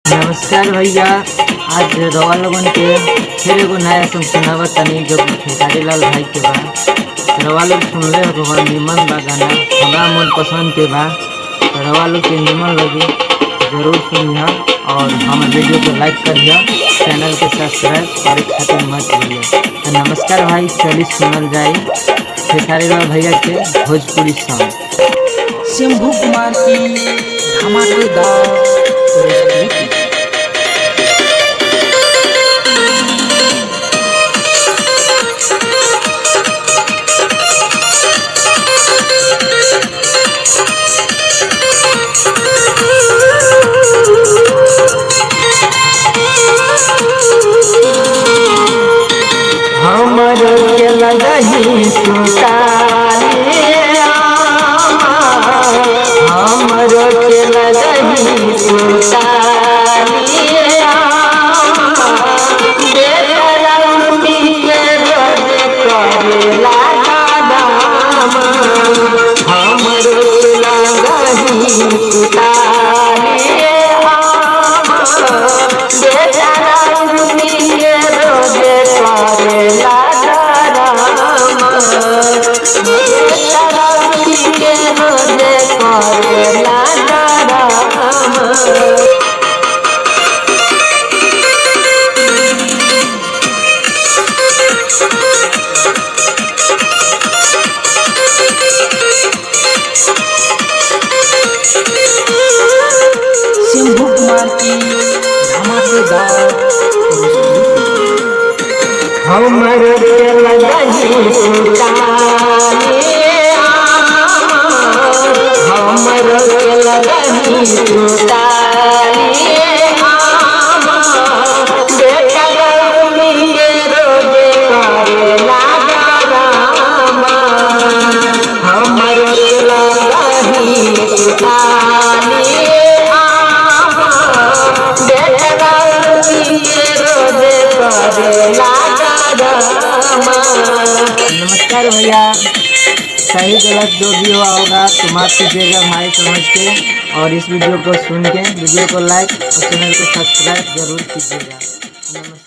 नमस्कार भैया। आज रवा लोगन के फिर एगो नया सॉन्ग सुनावा तनी जो खेसारी लाल भाई के बा। रवा लोग सुनले हो भगवान निमन बा गाना, हमारा मन पसंद के बा। रवा लोग के निमन लगी जरूर सुनिए और हमारे वीडियो को लाइक करिए, चैनल के सब्सक्राइब करे खातिर मत भूलिए। तो नमस्कार भाई, चलिए सुनल जाए खेसारी लाल भैया के भोजपुरी सॉन्ग। शंभू कुमार की धमाकेदार हमरो के लगही सुतारे हमरो के लगही सुतारे बेदरती के रोज करेला दाम। हमरो के लगही सुतारे बेदरती के रोज करेला शंभू कुमार की धमाकेदार हमरो के लगही सुतारे हमरो के लगही सुतारे बेदरती के रोज करेला दाम। हमरो के लगही सुतारे बेदरती के रोज करेला दाम। नमस्कार भैया, सही गलत जो भी हुआ होगा तो माफ कीजिएगा भाई समझ के, और इस वीडियो को सुन के वीडियो को लाइक और चैनल को सब्सक्राइब जरूर कीजिएगा। नमस्कार।